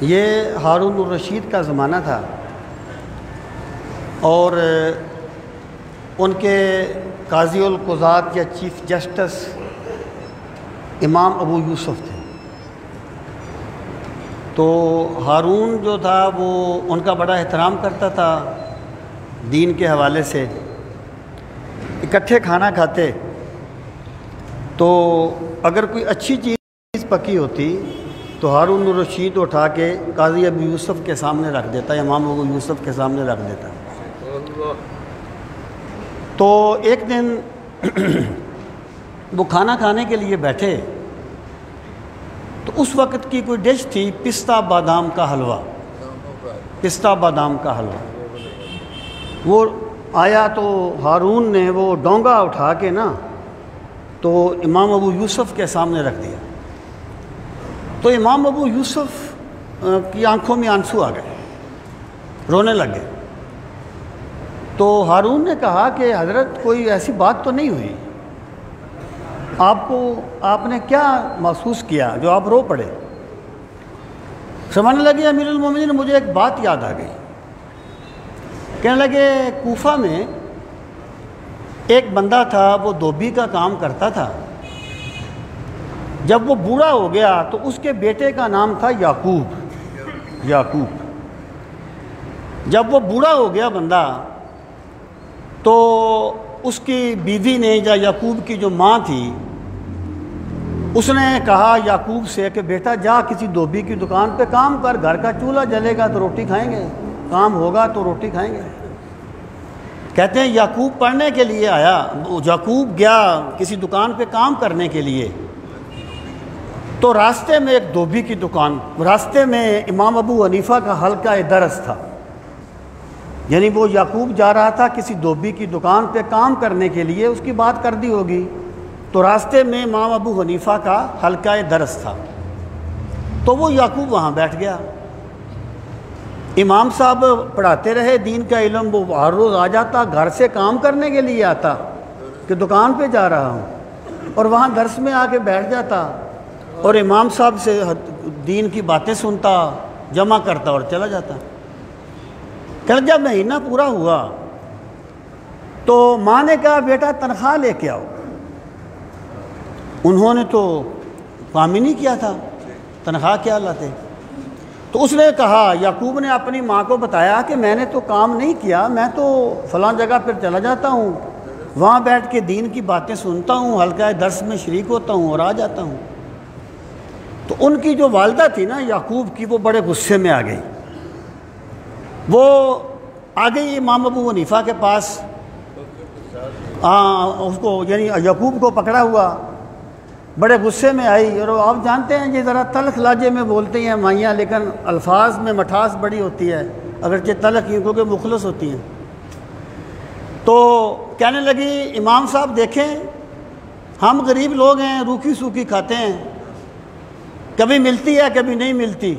یہ ہارون الرشید کا زمانہ تھا اور ان کے قاضی القضات یا چیف جسٹس امام ابو یوسف تھے۔ تو ہارون جو تھا وہ ان کا بڑا احترام کرتا تھا دین کے حوالے سے، اکٹھے کھانا کھاتے تو اگر کوئی اچھی چیز پکی ہوتی تو ہارون الرشید اٹھا کے قاضی ابو یوسف کے سامنے رکھ دیتا، امام ابو یوسف کے سامنے رکھ دیتا۔ تو ایک دن وہ کھانا کھانے کے لیے بیٹھے تو اس وقت کی کوئی ڈش تھی پستہ بادام کا حلوہ، پستہ بادام کا حلوہ۔ وہ آیا تو ہارون نے وہ ڈونگا اٹھا کے نا تو امام ابو یوسف کے سامنے رکھ دیا۔ تو امام ابو یوسف کی آنکھوں میں آنسو آ گئے، رونے لگے۔ تو ہارون نے کہا کہ حضرت کوئی ایسی بات تو نہیں ہوئی، آپ نے کیا محسوس کیا جو آپ رو پڑے؟ سمجھنے لگے امیر المومنین مجھے ایک بات یاد آ گئی۔ کہنے لگے کوفہ میں ایک بندہ تھا، وہ دھوبی کا کام کرتا تھا۔ جب وہ بوڑھا ہو گیا تو اس کے بیٹے کا نام تھا یعقوب۔ جب وہ بوڑھا ہو گیا بندہ تو اس کی بیوی نے یا یعقوب کی جو ماں تھی اس نے کہا یعقوب سے کہ بیٹا جا کسی دھوبی کی دکان پہ کام کر، گھر کا چولہا جلے گا تو روٹی کھائیں گے، کام ہوگا تو روٹی کھائیں گے۔ کہتے ہیں یعقوب پڑھنے کے لیے آیا، یعقوب گیا کسی دکان پہ کام کرنے کے لیے تو راستے میں ایک دھوبی کی دکان، راستے میں امام ابو حنیفہ کا حلقہ درس تھا، یعنی وہ یعقوب جا رہا تھا کسی دھوبی کی دکان پہ کام کرنے کے لیے، اس کی بات کر دی ہوگی، تو راستے میں امام ابو حنیفہ کا حلقہ درس تھا۔ تو وہ یعقوب وہاں بیٹھ گیا، امام صاحب پڑھاتے رہے دین کا علم، وہ ہر روز آ جاتا، گھر سے کام کرنے کے لیے آتا کہ دکان پہ جا رہا ہوں، اور وہاں درس میں آ کے بیٹھ جاتا اور امام صاحب سے دین کی باتیں سنتا، جمع کرتا اور چلا جاتا۔ کہ جب مہینہ پورا ہوا تو ماں نے کہا بیٹا تنخواہ لے کے آؤ۔ انہوں نے تو کام ہی نہیں کیا تھا، تنخواہ کیا لاتے؟ تو اس نے کہا، یعقوب نے اپنی ماں کو بتایا کہ میں نے تو کام نہیں کیا، میں تو فلاں جگہ پر چلا جاتا ہوں، وہاں بیٹھ کے دین کی باتیں سنتا ہوں، حلقہ درس میں شریک ہوتا ہوں اور آ جاتا ہوں۔ تو ان کی جو والدہ تھی نا یعقوب کی، وہ بڑے غصے میں آ گئی، وہ آ گئی امام ابو حنیفہ کے پاس، اس کو یعنی یعقوب کو پکڑا ہوا، بڑے غصے میں آئی، اور آپ جانتے ہیں یہ ذرا تلخ لہجے میں بولتی ہیں مائیاں، لیکن الفاظ میں مٹھاس بڑی ہوتی ہے، اگرچہ تلخ ہی کیونکہ مخلص ہوتی ہیں۔ تو کہنے لگی امام صاحب دیکھیں ہم غریب لوگ ہیں، روکھی سوکھی کھاتے ہیں، کبھی ملتی ہے کبھی نہیں ملتی،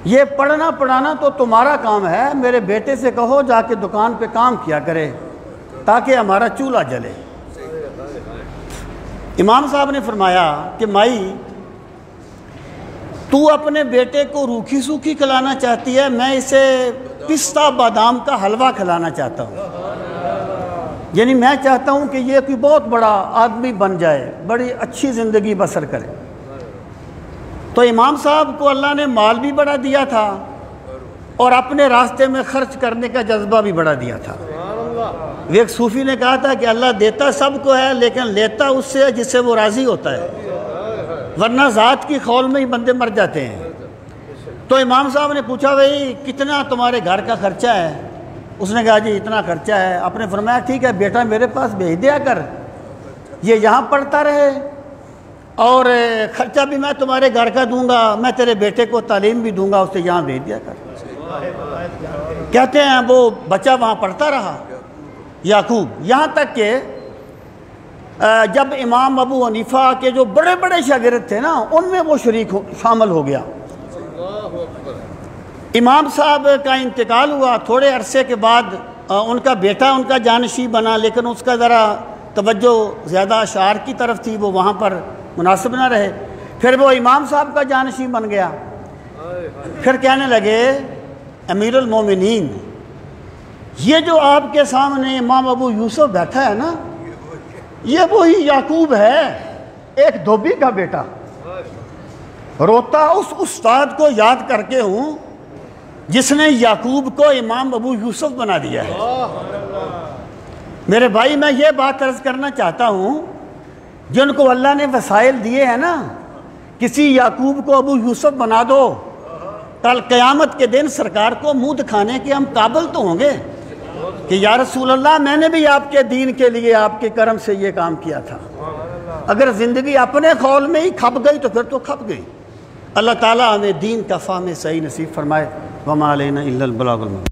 یہ پڑھنا پڑھانا تو تمہارا کام ہے، میرے بیٹے سے کہو جا کے دکان پہ کام کیا کرے تاکہ ہمارا چولہا جلے۔ امام صاحب نے فرمایا کہ مائی تو اپنے بیٹے کو روکھی سوکھی کھلانا چاہتی ہے، میں اسے پستہ بادام کا حلوہ کھلانا چاہتا ہوں، یعنی میں چاہتا ہوں کہ یہ کوئی بہت بڑا آدمی بن جائے، بڑی اچھی زندگی بسر کرے۔ تو امام صاحب کو اللہ نے مال بھی بڑا دیا تھا اور اپنے راستے میں خرچ کرنے کا جذبہ بھی بڑا دیا تھا۔ ایک صوفی نے کہا تھا کہ اللہ دیتا سب کو ہے لیکن لیتا اس سے جس سے وہ راضی ہوتا ہے، ورنہ ذات کی خول میں ہی بندے مر جاتے ہیں۔ تو امام صاحب نے پوچھا بھائی کتنا تمہارے گھر کا خرچہ ہے؟ اس نے کہا جی اتنا خرچہ ہے۔ آپ نے فرمایا ٹھیک ہے بیٹا میرے پاس بھیج دیا کر، یہ یہاں پڑھتا رہے اور خرچہ بھی میں تمہارے گھر کا دوں گا، میں تیرے بیٹے کو تعلیم بھی دوں گا، اسے یہاں بھیج دیا کر۔ کہتے ہیں وہ بچہ وہاں پڑھتا رہا یعقوب، یہاں تک کہ جب امام ابو حنیفہ کے جو بڑے بڑے شاگرد تھے نا ان میں وہ شامل ہو گیا۔ امام صاحب کا انتقال ہوا، تھوڑے عرصے کے بعد ان کا بیٹا ان کا جانشین بنا، لیکن اس کا ذرا توجہ زیادہ اشعار کی طرف تھی، وہ وہاں پر مناسب نہ رہے، پھر وہ امام صاحب کا جانشین بن گیا۔ پھر کہنے لگے امیر المومنین، یہ جو آپ کے سامنے امام ابو یوسف بیٹھا ہے نا، یہ وہی یعقوب ہے، ایک دھوبی کا بیٹا۔ روتا اس استاد کو یاد کر کے ہوں جس نے یعقوب کو امام ابو یوسف بنا دیا ہے۔ میرے بھائی، میں یہ بات عرض کرنا چاہتا ہوں، جن کو اللہ نے وسائل دیے ہیں نا، کسی یعقوب کو ابو یوسف بنا دو، کل قیامت کے دن سرکار کو منہ دکھانے کے ہم قابل تو ہوں گے کہ یا رسول اللہ، میں نے بھی آپ کے دین کے لیے آپ کے کرم سے یہ کام کیا تھا۔ اگر زندگی اپنے خول میں ہی کھپ گئی تو پھر تو کھپ گئی۔ اللہ تعالیٰ ہمیں دین کا فہم صحیح نصیب فرمائے۔ وما علینا الا البلاغ المبین۔